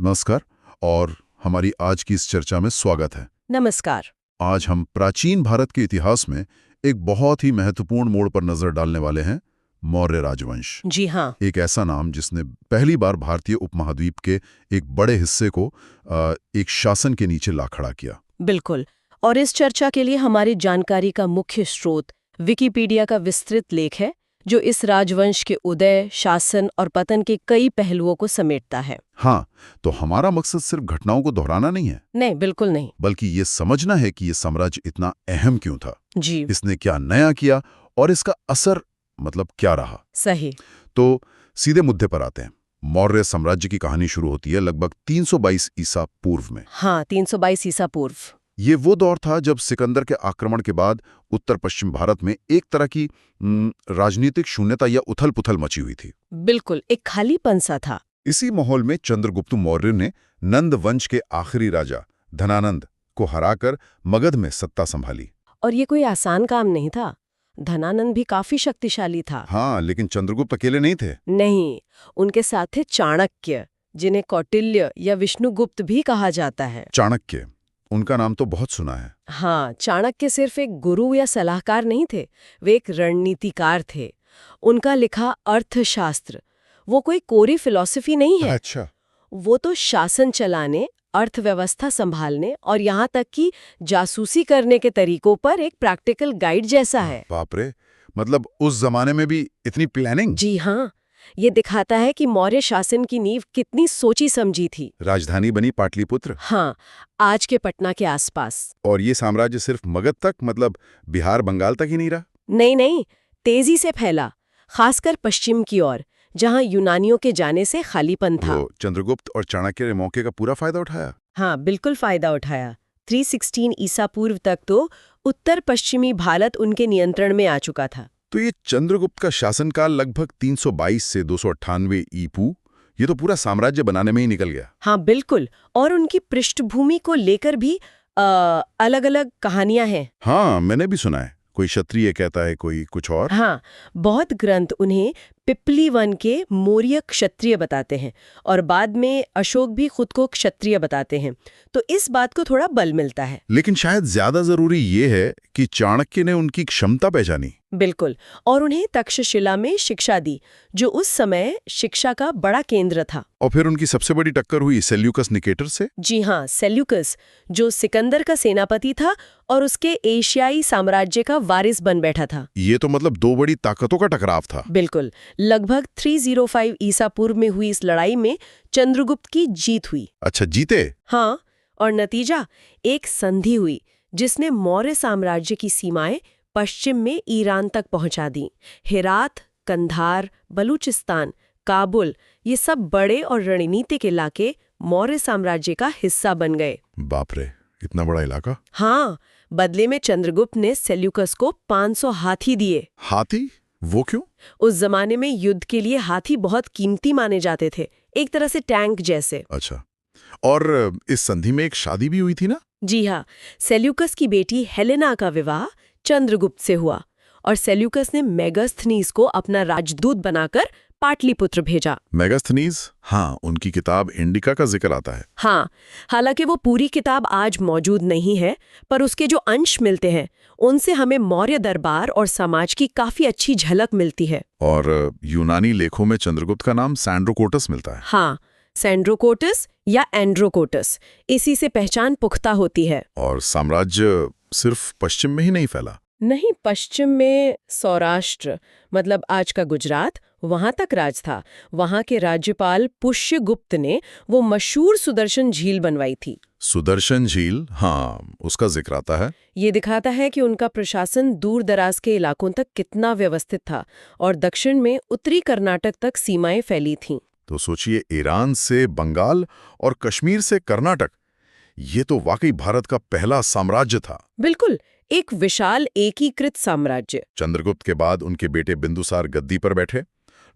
नमस्कार। और हमारी आज की इस चर्चा में स्वागत है। नमस्कार। आज हम प्राचीन भारत के इतिहास में एक बहुत ही महत्वपूर्ण मोड़ पर नजर डालने वाले हैं, मौर्य राजवंश। जी हाँ। एक ऐसा नाम जिसने पहली बार भारतीय उपमहाद्वीप के एक बड़े हिस्से को एक शासन के नीचे ला खड़ा किया। बिल्कुल। और इस चर्चा के लिए हमारी जानकारी का मुख्य स्रोत विकिपीडिया का विस्तृत लेख है, जो इस राजवंश के उदय, शासन और पतन के कई पहलुओं को समेटता है। हाँ, तो हमारा मकसद सिर्फ घटनाओं को दोहराना नहीं है, नहीं, बिल्कुल नहीं। बल्कि ये समझना है कि ये साम्राज्य इतना अहम क्यों था, जी। इसने क्या नया किया और इसका असर क्या रहा। सही। तो सीधे मुद्दे पर आते हैं। मौर्य साम्राज्य की कहानी शुरू होती है लगभग 322 ईसा पूर्व में। हाँ, 322 ईसा पूर्व। ये वो दौर था जब सिकंदर के आक्रमण के बाद उत्तर पश्चिम भारत में एक तरह की राजनीतिक शून्यता या उथल-पुथल मची हुई थी। बिल्कुल, एक खालीपन सा था। इसी माहौल में चंद्रगुप्त मौर्य ने नंद वंश के आखिरी राजा धनानंद को हराकर मगध में सत्ता संभाली। और ये कोई आसान काम नहीं था। धनानंद भी काफी शक्तिशाली था। हाँ, लेकिन चंद्रगुप्त अकेले नहीं थे। नहीं, उनके साथ थे चाणक्य, जिन्हें कौटिल्य या विष्णुगुप्त भी कहा जाता है। चाणक्य, उनका नाम तो बहुत सुना है। हाँ, चाणक्य सिर्फ एक गुरु या सलाहकार नहीं थे, वे एक रणनीतिकार थे। उनका लिखा अर्थशास्त्र वो कोई कोरी फिलॉसफी नहीं है। अच्छा। वो तो शासन चलाने, अर्थव्यवस्था संभालने और यहाँ तक कि जासूसी करने के तरीकों पर एक प्रैक्टिकल गाइड जैसा है। बाप रे, मतलब उस जमाने में भी इतनी प्लानिंग। जी हाँ, ये दिखाता है कि मौर्य शासन की नींव कितनी सोची समझी थी। राजधानी बनी पाटलिपुत्र। हाँ, आज के पटना के आसपास। और ये साम्राज्य सिर्फ मगध तक, बिहार बंगाल तक ही नहीं रहा। नहीं नहीं, तेजी से फैला, खासकर पश्चिम की ओर, जहाँ यूनानियों के जाने से खालीपन था। तो चंद्रगुप्त और चाणक्य ने मौके का पूरा फायदा उठाया। हाँ, बिल्कुल फायदा उठाया। 316 ईसा पूर्व तक तो उत्तर पश्चिमी भारत उनके नियंत्रण में आ चुका था। तो ये चंद्रगुप्त का शासनकाल लगभग 322 से 298 ईपू, ये तो पूरा साम्राज्य बनाने में ही निकल गया। हाँ, बिल्कुल। और उनकी पृष्ठभूमि को लेकर भी अलग-अलग कहानियां हैं। हाँ, मैंने भी सुना है। कोई क्षत्रिय कहता है, कोई कुछ और। हाँ, बहुत ग्रंथ उन्हें पिपली वन के मौर्य क्षत्रिय बताते हैं और बाद में अशोक भी खुद को क्षत्रिय बताते हैं। तो इस बात को थोड़ा बल मिलता है। लेकिन शायद ज्यादा जरूरी ये है कि चाणक्य ने उनकी क्षमता पहचानी। बिल्कुल। और उन्हें तक्षशिला में शिक्षा दी, जो उस समय शिक्षा का बड़ा केंद्र था। और फिर उनकी सबसे बड़ी टक्कर हुई सेल्यूकस निकेटर से। जी हाँ, सेल्यूकस, जो सिकंदर का सेनापति था और उसके एशियाई साम्राज्य का वारिस बन बैठा था। ये तो दो बड़ी ताकतों का टकराव था। बिल्कुल। लगभग 305 ईसा पूर्व में हुई इस लड़ाई में चंद्रगुप्त की जीत हुई। अच्छा, जीते? हाँ, और नतीजा एक संधि हुई जिसने मौर्य साम्राज्य की सीमाएं पश्चिम में ईरान तक पहुंचा दी। हेरात, कंधार, बलूचिस्तान, काबुल, ये सब बड़े और रणनीतिक इलाके मौर्य साम्राज्य का हिस्सा बन गए। बाप रे, इतना बड़ा इलाका। हाँ, बदले में चंद्रगुप्त ने सेल्यूकस को 500 हाथी दिए। हाथी? वो क्यों? उस जमाने में युद्ध के लिए हाथी बहुत कीमती माने जाते थे, एक तरह से टैंक जैसे। अच्छा, और इस संधि में एक शादी भी हुई थी ना? जी हाँ, सेल्यूकस की बेटी हेलेना का विवाह चंद्रगुप्त से हुआ और सेल्यूकस ने मेगास्थनीज को अपना राजदूत बनाकर पाटलिपुत्र भेजा। मेगास्थनीज? हाँ, उनकी किताब इंडिका का जिक्र आता है। हाँ, हालांकि वो पूरी किताब आज मौजूद नहीं है, पर उसके जो अंश मिलते हैं उनसे हमें मौर्य दरबार और समाज की काफी अच्छी झलक मिलती है। और यूनानी लेखों में चंद्रगुप्त का नाम सैंड्रोकोटस मिलता है। हाँ, सैंड्रोकोटस या एंड्रोकोटस, इसी से पहचान पुख्ता होती है। और साम्राज्य सिर्फ पश्चिम में ही नहीं फैला। नहीं, पश्चिम में सौराष्ट्र, मतलब आज का गुजरात, वहां तक राज था। वहां के राज्यपाल पुष्यगुप्त ने वो मशहूर सुदर्शन झील बनवाई थी। सुदर्शन झील? हाँ, उसका जिक्र आता है। ये दिखाता है कि उनका प्रशासन दूर दराज के इलाकों तक कितना व्यवस्थित था और दक्षिण में उत्तरी कर्नाटक तक सीमाएं फैली थीं। तो सोचिए, ईरान से बंगाल और कश्मीर से कर्नाटक, ये तो वाकई भारत का पहला साम्राज्य था। बिल्कुल, एक विशाल एकीकृत साम्राज्य। चंद्रगुप्त के बाद उनके बेटे बिंदुसार गद्दी पर बैठे,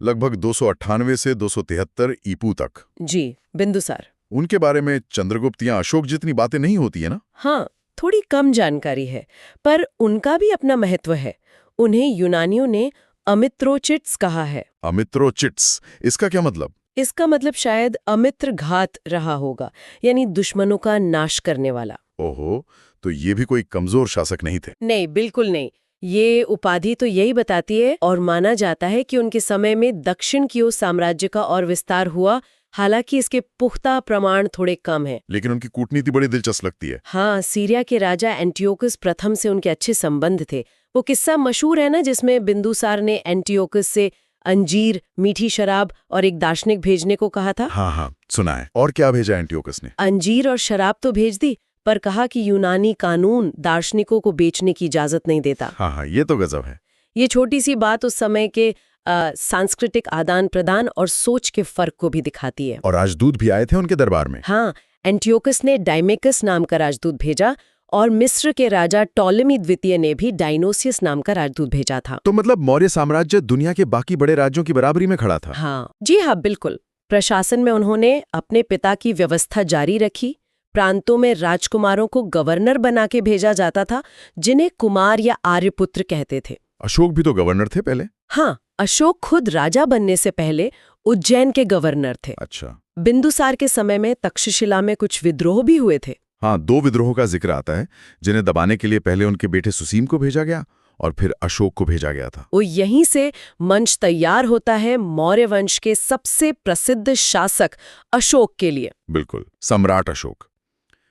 लगभग 298 से 273 ईपू तक। जी, बिंदुसार। उनके बारे में चंद्रगुप्त या अशोक जितनी बातें नहीं होती है ना? हाँ, थोड़ी कम जानकारी है, पर उनका भी अपना महत्व है। उन्हें यूनानियों ने अमित्रोचिट्स कहा है। अमित्रोचिट्स, इसका क्या मतलब? इसका मतलब शायद अमित्र घात रहा होगा, यानी दुश्मनों का नाश करने वाला। ओहो, तो ये भी कोई कमजोर शासक नहीं थे। नहीं, बिल्कुल नहीं। ये उपाधि तो यही बताती है, और माना जाता है कि उनके समय में दक्षिण की ओर साम्राज्य का और विस्तार हुआ, हालांकि इसके पुख्ता प्रमाण थोड़े कम हैं। लेकिन उनकी कूटनीति बड़ी दिलचस्प लगती है। हाँ, सीरिया के राजा एंटियोकस प्रथम से उनके अच्छे संबंध थे। वो किस्सा मशहूर है ना, जिसमें बिंदुसार ने एंटियोकस से अंजीर, मीठी शराब और एक दार्शनिक भेजने को कहा था। हाँ हाँ, सुना है। और क्या भेजा एंटियोकस ने? अंजीर और शराब तो भेज दी, पर कहा कि यूनानी कानून दार्शनिकों को बेचने की इजाजत नहीं देता। हाँ, ये तो गजब है। ये छोटी सी बात उस समय के सांस्कृतिक आदान प्रदान और सोच के फर्क को भी दिखाती है। और राजदूत भी आए थे उनके दरबार में। हाँ, एंटियोकस ने डाइमेकस नाम का राजदूत भेजा, और मिस्र के राजा टॉलेमी द्वितीय ने भी डायनोसियस नाम का राजदूत भेजा था। तो मतलब मौर्य साम्राज्य दुनिया के बाकी बड़े राज्यों की बराबरी में खड़ा था। हाँ जी हाँ, बिल्कुल। प्रशासन में उन्होंने अपने पिता की व्यवस्था जारी रखी। प्रांतों में राजकुमारों को गवर्नर बना के भेजा जाता था, जिन्हें कुमार या आर्यपुत्र कहते थे। अशोक भी तो गवर्नर थे पहले। हाँ, अशोक खुद राजा बनने से पहले उज्जैन के गवर्नर थे। अच्छा। बिंदुसार के समय में तक्षशिला में कुछ विद्रोह भी हुए थे। हाँ, 2 विद्रोहों का जिक्र आता है, जिन्हें दबाने के लिए पहले उनके बेटे सुसीम को भेजा गया और फिर अशोक को भेजा गया था। वो यहीं से मंच तैयार होता है मौर्य वंश के सबसे प्रसिद्ध शासक अशोक के लिए। बिल्कुल, सम्राट अशोक।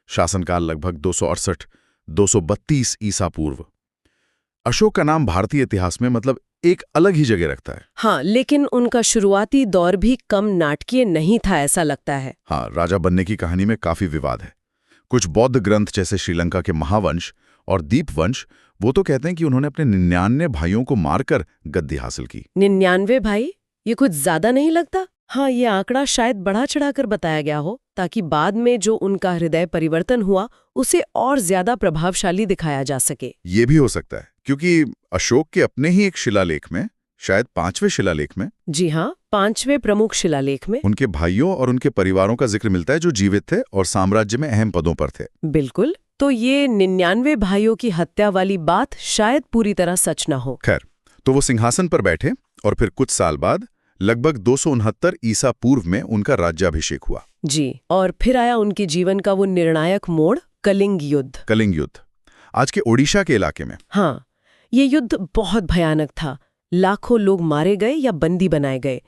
शासनकाल लगभग 268-232 ईसा पूर्व। अशोक का नाम भारतीय इतिहास में मतलब एक अलग ही जगह रखता है। हाँ, लेकिन उनका शुरुआती दौर भी कम नाटकीय नहीं था, ऐसा लगता है। हाँ, राजा बनने की कहानी में काफी विवाद है। कुछ बौद्ध ग्रंथ जैसे श्रीलंका के महावंश और दीपवंश, वो तो कहते हैं कि उन्होंने अपने 99 भाइयों को मारकर गद्दी हासिल की। 99 भाई? ये कुछ ज्यादा नहीं लगता? हाँ, ये आंकड़ा शायद बढ़ा चढ़ाकर बताया गया हो, ताकि बाद में जो उनका हृदय परिवर्तन हुआ उसे और ज्यादा प्रभावशाली दिखाया जा सके। ये भी हो सकता है, क्योंकि अशोक के अपने ही एक शिलालेख में, शायद 5वें शिलालेख में, जी हाँ, 5वें प्रमुख शिलालेख में उनके भाइयों और उनके परिवारों का जिक्र मिलता है जो जीवित थे और साम्राज्य में अहम पदों पर थे। बिल्कुल। तो ये 99 भाइयों की हत्या वाली बात शायद पूरी तरह सच ना हो। खैर, तो वो सिंहासन पर बैठे और फिर कुछ साल बाद लगभग 269 ईसा पूर्व में उनका राज्याभिषेक हुआ। जी, और फिर आया उनके जीवन का वो निर्णायक मोड़, कलिंग युद्ध। कलिंग युद्ध, आज के ओडिशा के इलाके में। हाँ, ये युद्ध बहुत भयानक था। लाखों लोग मारे गए या बंदी बनाए गए।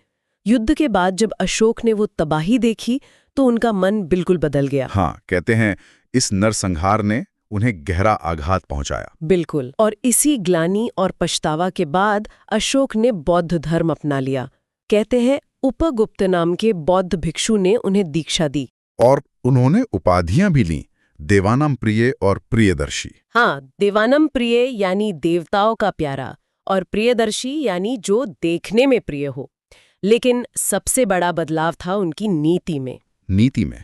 युद्ध के बाद जब अशोक ने वो तबाही देखी तो उनका मन बिल्कुल बदल गया। हाँ, कहते हैं इस नरसंहार ने उन्हें गहरा आघात पहुंचाया। बिल्कुल, और इसी ग्लानि और पछतावा के बाद अशोक ने बौद्ध धर्म अपना लिया। कहते हैं उपगुप्त नाम के बौद्ध भिक्षु ने उन्हें दीक्षा दी। और उन्होंने उपाधियां भी लीं, देवानम प्रिय और प्रियदर्शी। हाँ, देवानम प्रिय यानी देवताओं का प्यारा, और प्रियदर्शी यानी जो देखने में प्रिय हो। लेकिन सबसे बड़ा बदलाव था उनकी नीति में। नीति में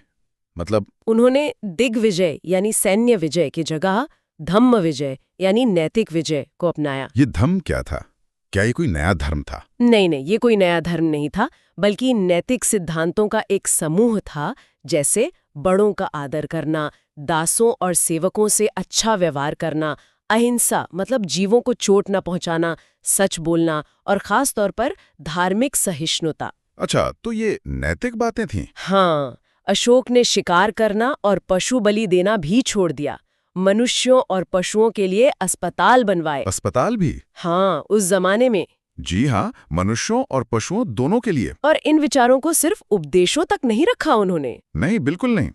मतलब? उन्होंने दिग्विजय यानी सैन्य विजय की जगह धम्म विजय यानी नैतिक विजय को अपनाया। ये धम्म क्या था? क्या ये कोई नया धर्म था? नहीं, ये कोई नया धर्म नहीं था, बल्कि नैतिक सिद्धांतों का एक समूह था, जैसे बड़ों का आदर करना, दासों और सेवकों से अच्छा व्यवहार करना, अहिंसा मतलब जीवों को चोट न पहुंचाना, सच बोलना और खास तौर पर धार्मिक सहिष्णुता। अच्छा, तो ये नैतिक बातें थीं? हाँ, अशोक ने शिकार करना और पशु बलि देना भी छोड़ दिया। मनुष्यों और पशुओं के लिए अस्पताल बनवाए। अस्पताल भी? हाँ, उस जमाने में। जी हाँ, मनुष्यों और पशुओं दोनों के लिए। और इन विचारों को सिर्फ उपदेशों तक नहीं रखा उन्होंने। नहीं, बिल्कुल नहीं।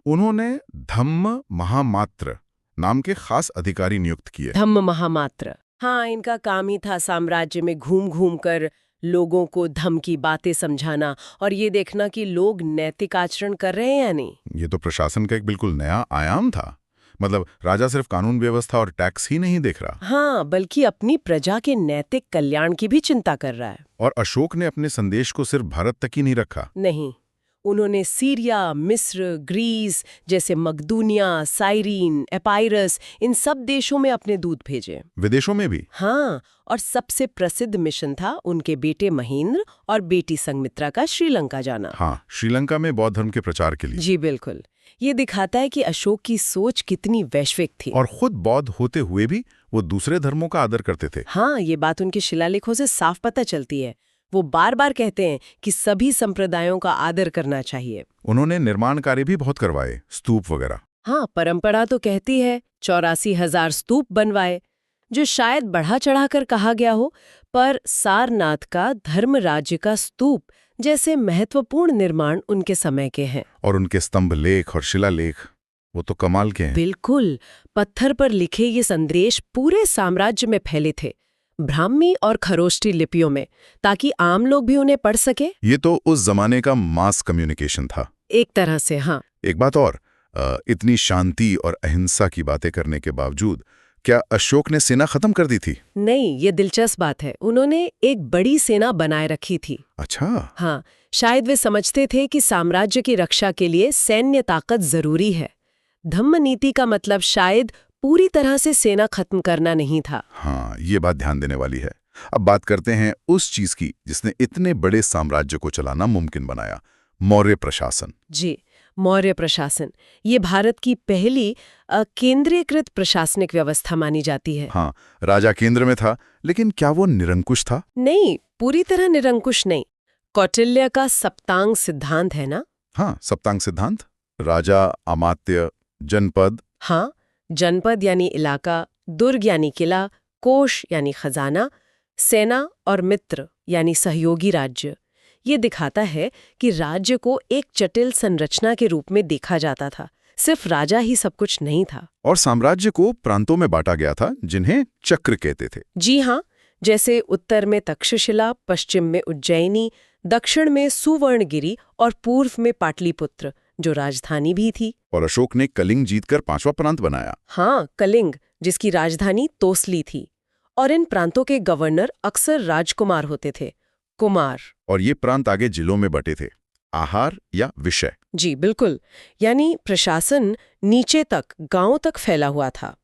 उन्होंने धम्म महामात्र नाम के खास अधिकारी नियुक्त किए। धम्म महामात्र, हाँ, इनका काम ही था साम्राज्य में घूम घूम कर लोगों को धम्म की बातें समझाना और ये देखना कि लोग नैतिक आचरण कर रहे हैं या नहीं। ये तो प्रशासन का एक बिल्कुल नया आयाम था। मतलब राजा सिर्फ कानून व्यवस्था और टैक्स ही नहीं देख रहा। हाँ, बल्कि अपनी प्रजा के नैतिक कल्याण की भी चिंता कर रहा है। और अशोक ने अपने संदेश को सिर्फ भारत तक ही नहीं रखा। नहीं, उन्होंने सीरिया, मिस्र, ग्रीस जैसे मकदूनिया, साइरीन, एपाइरस इन सब देशों में अपने दूत भेजे। विदेशों में भी? हाँ, और सबसे प्रसिद्ध मिशन था उनके बेटे महेंद्र और बेटी संघमित्रा का श्रीलंका जाना। हाँ, श्रीलंका में बौद्ध धर्म के प्रचार के लिए। जी बिल्कुल। ये दिखाता है कि अशोक की सोच कितनी वैश्विक थी। और खुद बौद्ध होते हुए भी वो दूसरे धर्मों का आदर करते थे। हाँ, ये बात उनके शिलालेखों से साफ पता चलती है। वो बार बार कहते हैं कि सभी संप्रदायों का आदर करना चाहिए। उन्होंने निर्माण कार्य भी बहुत करवाए, स्तूप वगैरह। हाँ, परंपरा तो कहती है 84,000 स्तूप बनवाए, जो शायद बढ़ा चढ़ाकर कहा गया हो, पर सारनाथ का धर्म राज्य का स्तूप जैसे महत्वपूर्ण निर्माण उनके समय के हैं। और उनके स्तंभ लेख और शिलालेख, वो तो कमाल के हैं। बिल्कुल, पत्थर पर लिखे ये संदेश पूरे साम्राज्य में फैले थे, ब्राह्मी और खरोष्टी लिपियों में, ताकि आम लोग भी उन्हें पढ़ सके। ये तो उस जमाने का मास कम्युनिकेशन था। एक तरह से, हाँ। एक बात और, इतनी शांति और अहिंसा की बातें करने के बावजूद क्या अशोक ने सेना खत्म कर दी थी? नहीं, ये दिलचस्प बात है। उन्होंने एक बड़ी सेना बनाए रखी थी। अच्छा। हाँ, शायद वे समझते थे कि साम्राज्य की रक्षा के लिए सैन्य ताकत जरूरी है। धम्म नीति का मतलब शायद पूरी तरह से सेना खत्म करना नहीं था। हाँ, ये बात ध्यान देने वाली है। अब बात करते हैं उस चीज की जिसने इतने बड़े साम्राज्य को चलाना मुमकिन बनाया, मौर्य प्रशासन। जी, मौर्य प्रशासन ये भारत की पहली केंद्रीकृत प्रशासनिक व्यवस्था मानी जाती है। हाँ, राजा केंद्र में था, लेकिन क्या वो निरंकुश था? नहीं, पूरी तरह निरंकुश नहीं। कौटिल्य का सप्तांग सिद्धांत है ना? हाँ, सप्तांग सिद्धांत। राजा, अमात्य, जनपद। हाँ, जनपद यानी इलाका, दुर्ग यानी किला, कोष यानी खजाना, सेना और मित्र यानी सहयोगी राज्य। ये दिखाता है कि राज्य को एक जटिल संरचना के रूप में देखा जाता था। सिर्फ राजा ही सब कुछ नहीं था। और साम्राज्य को प्रांतों में बांटा गया था, जिन्हें चक्र कहते थे। जी हाँ, जैसे उत्तर में तक्षशिला, पश्चिम में उज्जैनी, दक्षिण में सुवर्णगिरी और पूर्व में पाटलिपुत्र, जो राजधानी भी थी। और अशोक ने कलिंग जीतकर 5वां प्रांत बनाया। हाँ, कलिंग, जिसकी राजधानी तोसली थी। और इन प्रांतों के गवर्नर अक्सर राजकुमार होते थे, कुमार। और ये प्रांत आगे जिलों में बटे थे, आहार या विषय। जी बिल्कुल, यानी प्रशासन नीचे तक, गांव तक फैला हुआ था।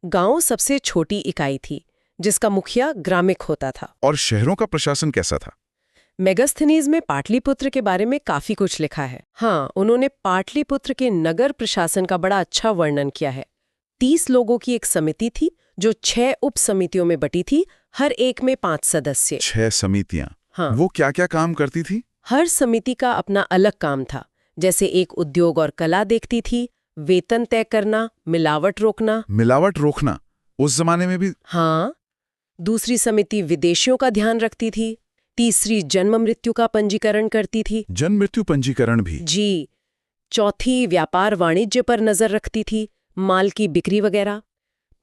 गांव सबसे छोटी इकाई थी, जिसका मुखिया ग्रामिक होता था। और शहरों का प्रशासन कैसा था? मेगास्थनीज में पाटलिपुत्र के बारे में काफी कुछ लिखा है। हाँ, उन्होंने पाटलिपुत्र के नगर प्रशासन का बड़ा अच्छा वर्णन किया है। 30 लोगों की एक समिति थी, जो 6 उप समितियों में बटी थी, हर एक में 5 सदस्य। 6 समितियां। हाँ। वो क्या क्या काम करती थी? हर समिति का अपना अलग काम था। जैसे एक उद्योग और कला देखती थी, वेतन तय करना, मिलावट रोकना। मिलावट रोकना उस जमाने में भी? हाँ। दूसरी समिति विदेशियों का ध्यान रखती थी। तीसरी जन्म मृत्यु का पंजीकरण करती थी। जन्म मृत्यु पंजीकरण भी? जी। चौथी व्यापार वाणिज्य पर नजर रखती थी, माल की बिक्री वगैरह।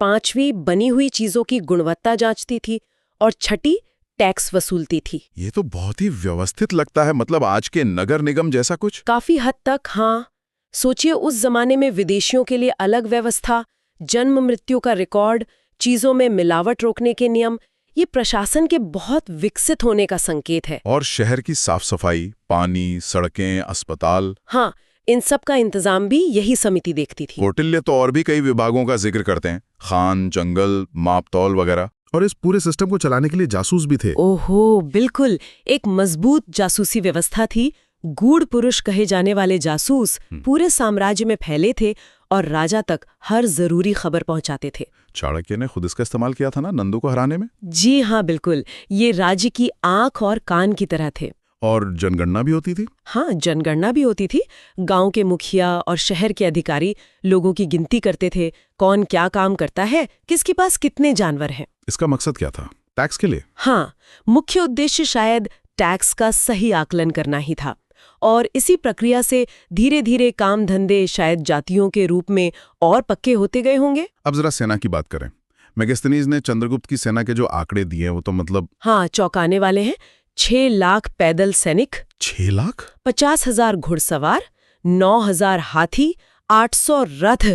5वीं बनी हुई चीजों की गुणवत्ता जांचती थी। और छठी टैक्स वसूलती थी। ये तो बहुत ही व्यवस्थित लगता है, मतलब आज के नगर निगम जैसा कुछ। काफी हद तक, हाँ। सोचिए, उस जमाने में विदेशियों के लिए अलग व्यवस्था, जन्म मृत्यु का रिकॉर्ड, चीजों में मिलावट रोकने के नियम। ये प्रशासन के बहुत विकसित होने का संकेत है। और शहर की साफ सफाई, पानी, सड़कें, अस्पताल। हाँ, इन सब का इंतजाम भी यही समिति देखती थी। कौटिल्य तो और भी कई विभागों का जिक्र करते हैं, खान, जंगल, मापतौल वगैरह। और इस पूरे सिस्टम को चलाने के लिए जासूस भी थे। ओहो, बिल्कुल, एक मजबूत जासूसी व्यवस्था थी। गूढ़ पुरुष कहे जाने वाले जासूस पूरे साम्राज्य में फैले थे और राजा तक हर जरूरी खबर पहुंचाते थे। चाणक्य ने खुद इसका इस्तेमाल किया था ना, नंदू को हराने में? जी हाँ, बिल्कुल। ये राज्य की आंख और कान की तरह थे। और जनगणना भी होती थी? हाँ, जनगणना भी होती थी। गांव के मुखिया और शहर के अधिकारी लोगों की गिनती करते थे, कौन क्या काम करता है, किसके पास कितने जानवर हैं। इसका मकसद क्या था? टैक्स के लिए? हाँ, मुख्य उद्देश्य शायद टैक्स का सही आकलन करना ही था। और इसी प्रक्रिया से धीरे धीरे काम धंधे शायद जातियों के रूप में और पक्के होते गए होंगे। अब जरा सेना की बात करें। मेगास्थनीज ने चंद्रगुप्त की सेना के जो आंकड़े दिए वो तो मतलब, हाँ, चौंकाने वाले हैं। 6 लाख पैदल सैनिक, 6 लाख, 50,000 घुड़सवार, 9,000 हाथी, 800 रथ।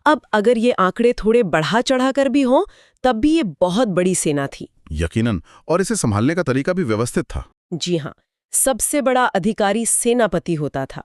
अब अगर ये आंकड़े थोड़े बढ़ा चढ़ाकर भी हों, तब भी ये बहुत बड़ी सेना थी। यकीनन। और इसे संभालने का तरीका भी व्यवस्थित था। जी हाँ, सबसे बड़ा अधिकारी सेनापति होता था।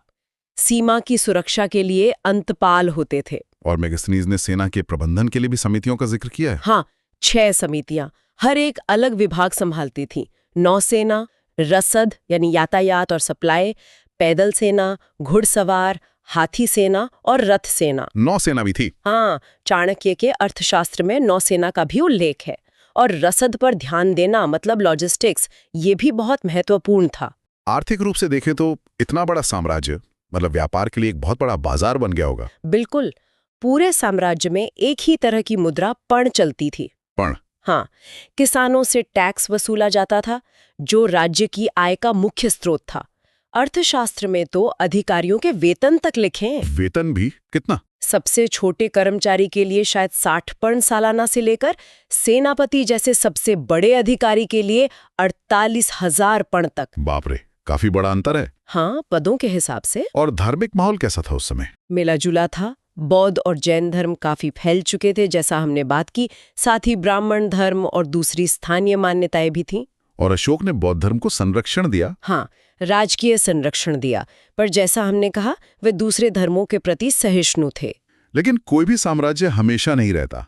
सीमा की सुरक्षा के लिए अंतपाल होते थे। और मेगास्थनीज ने सेना के प्रबंधन के लिए भी समितियों का जिक्र किया है। हाँ, 6 समितियां, हर एक अलग विभाग संभालती थी। नौसेना, रसद यानी यातायात और सप्लाई, पैदल सेना, घुड़सवार, हाथी सेना और रथ सेना। नौसेना भी थी? हाँ, चाणक्य के अर्थशास्त्र में नौसेना का भी उल्लेख है। और रसद पर ध्यान देना मतलब लॉजिस्टिक्स, ये भी बहुत महत्वपूर्ण था। आर्थिक रूप से देखें तो इतना बड़ा साम्राज्य मतलब व्यापार के लिए एक बहुत बड़ा बाजार बन गया होगा। बिल्कुल, पूरे साम्राज्य में एक ही तरह की मुद्रा पण चलती थी। पण? हाँ, किसानों से टैक्स वसूला जाता था, जो राज्य की आय का मुख्य स्रोत था। अर्थशास्त्र में तो अधिकारियों के वेतन तक लिखे हैं। वेतन भी? कितना? सबसे छोटे कर्मचारी के लिए शायद 60 पण सालाना से लेकर सेनापति जैसे सबसे बड़े अधिकारी के लिए 48,000 पण तक। बाप रे, काफी बड़ा अंतर है। हाँ, पदों के हिसाब से। और धार्मिक माहौल कैसा था उस समय? मिला जुला था। बौद्ध और जैन धर्म काफी फैल चुके थे, जैसा हमने बात की। साथ ही ब्राह्मण धर्म और दूसरी स्थानीय मान्यताएं भी थीं। और अशोक ने बौद्ध धर्म को संरक्षण दिया। हाँ, राजकीय संरक्षण दिया, पर जैसा हमने कहा वे दूसरे धर्मों के प्रति सहिष्णु थे। लेकिन कोई भी साम्राज्य हमेशा नहीं रहता।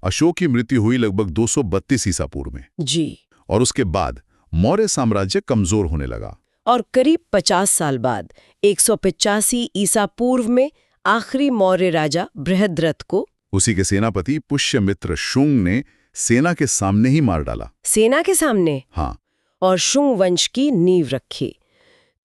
अशोक की मृत्यु हुई लगभग 232 ईसा पूर्व में। जी। और उसके बाद मौर्य साम्राज्य कमजोर होने लगा। और करीब 50 साल बाद 185 ईसा पूर्व में आखिरी मौर्य राजा बृहद्रथ को उसी के सेनापति पुष्यमित्र शुंग ने सेना के सामने ही मार डाला। सेना के सामने? हाँ। और शुंग वंश की नींव रखी।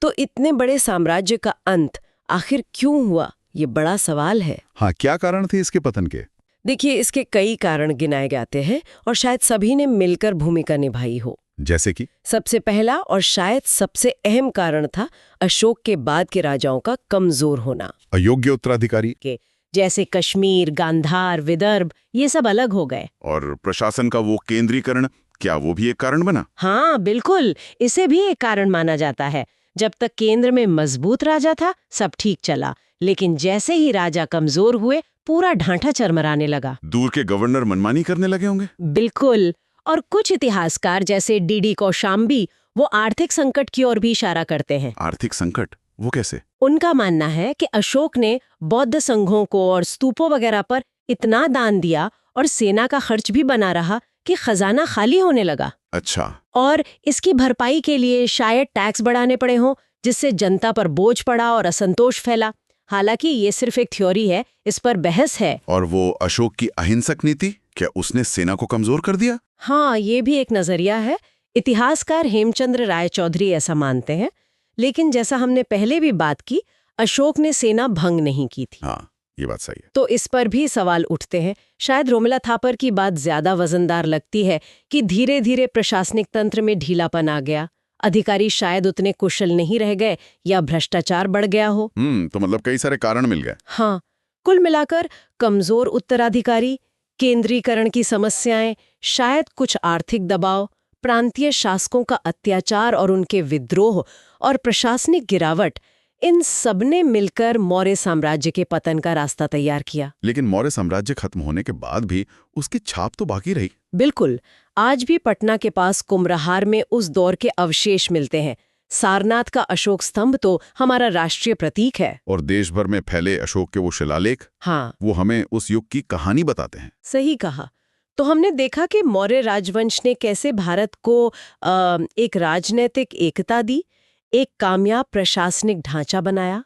तो इतने बड़े साम्राज्य का अंत आखिर क्यों हुआ, ये बड़ा सवाल है। हाँ, क्या कारण थे इसके पतन के? देखिए, इसके कई कारण गिनाए जाते हैं और शायद सभी ने मिलकर भूमिका निभाई हो। जैसे कि? सबसे पहला और शायद सबसे अहम कारण था अशोक के बाद के राजाओं का कमजोर होना। अयोग्य उत्तराधिकारी के जैसे कश्मीर, गांधार, विदर्भ, ये सब अलग हो गए। और प्रशासन का वो केंद्रीकरण, क्या वो भी एक कारण बना? हाँ बिल्कुल, इसे भी एक कारण माना जाता है। जब तक केंद्र में मजबूत राजा था सब ठीक चला, लेकिन जैसे ही राजा कमजोर हुए पूरा ढांचा चरमराने लगा। दूर के गवर्नर मनमानी करने लगे होंगे। बिल्कुल। और कुछ इतिहासकार जैसे डीडी कौशाम्बी वो आर्थिक संकट की ओर भी इशारा करते हैं। आर्थिक संकट? वो कैसे? उनका मानना है कि अशोक ने बौद्ध संघों को और स्तूपों वगैरह पर इतना दान दिया और सेना का खर्च भी बना रहा कि खजाना खाली होने लगा। अच्छा। और इसकी भरपाई के लिए शायद टैक्स बढ़ाने पड़े हों, जिससे जनता पर बोझ पड़ा और असंतोष फैला। हालांकि ये सिर्फ एक थ्योरी है, इस पर बहस है। और वो अशोक की अहिंसक नीति, क्या उसने सेना को कमजोर कर दिया? हाँ, ये भी एक नजरिया है। इतिहासकार हेमचंद्र राय चौधरी ऐसा मानते हैं, लेकिन जैसा हमने पहले भी बात की, अशोक ने सेना भंग नहीं की थी। हाँ, ये बात सही है। तो इस पर भी सवाल उठते हैं। शायद रोमिला थापर की बात ज्यादा वजनदार लगती है कि धीरे धीरे प्रशासनिक तंत्र में ढीलापन आ गया, अधिकारी शायद उतने कुशल नहीं रह गए या भ्रष्टाचार बढ़ गया हो। तो मतलब कई सारे कारण मिल गए। हाँ, कुल मिलाकर कमजोर उत्तराधिकारी, केंद्रीकरण की समस्याएं, शायद कुछ आर्थिक दबाव, प्रांतीय शासकों का अत्याचार और उनके विद्रोह और प्रशासनिक गिरावट, इन सबने मिलकर मौर्य साम्राज्य के पतन का रास्ता तैयार किया। लेकिन मौर्य साम्राज्य खत्म होने के बाद भी उसकी छाप तो बाकी रही। बिल्कुल, आज भी पटना के पास कुम्हरार में उस दौर के अवशेष मिलते हैं। सारनाथ का अशोक स्तंभ तो हमारा राष्ट्रीय प्रतीक है। और देश भर में फैले अशोक के वो शिलालेख, हाँ, वो हमें उस युग की कहानी बताते हैं। सही कहा। तो हमने देखा कि मौर्य राजवंश ने कैसे भारत को एक राजनीतिक एकता दी, एक कामयाब प्रशासनिक ढांचा बनाया।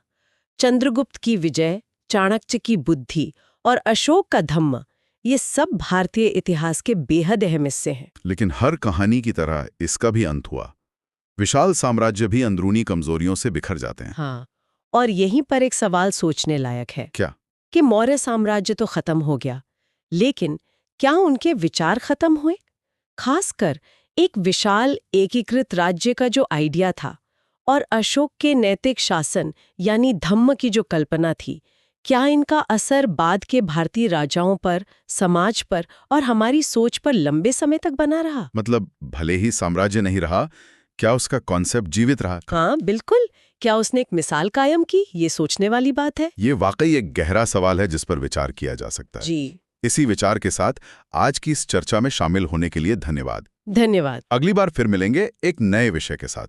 चंद्रगुप्त की विजय, चाणक्य की बुद्धि और अशोक का धम्म, ये सब भारतीय इतिहास के बेहद अहम हिस्से हैं। लेकिन हर कहानी की तरह इसका भी अंत हुआ। विशाल साम्राज्य भी अंदरूनी कमजोरियों से बिखर जाते हैं। हाँ, और यहीं पर एक सवाल सोचने लायक है। क्या? कि मौर्य साम्राज्य तो खत्म हो गया, लेकिन क्या उनके विचार खत्म हुए? खासकर एक विशाल एकीकृत राज्य का जो आइडिया था और अशोक के नैतिक शासन यानी धम्म की जो कल्पना थी, क्या इनका असर बाद के भारतीय राजाओं पर, समाज पर और हमारी सोच पर लंबे समय तक बना रहा? मतलब भले ही साम्राज्य नहीं रहा, क्या उसका कॉन्सेप्ट जीवित रहा? हाँ बिल्कुल। क्या उसने एक मिसाल कायम की? ये सोचने वाली बात है। ये वाकई एक गहरा सवाल है जिस पर विचार किया जा सकता है। जी। इसी विचार के साथ आज की इस चर्चा में शामिल होने के लिए धन्यवाद। धन्यवाद। अगली बार फिर मिलेंगे एक नए विषय के साथ।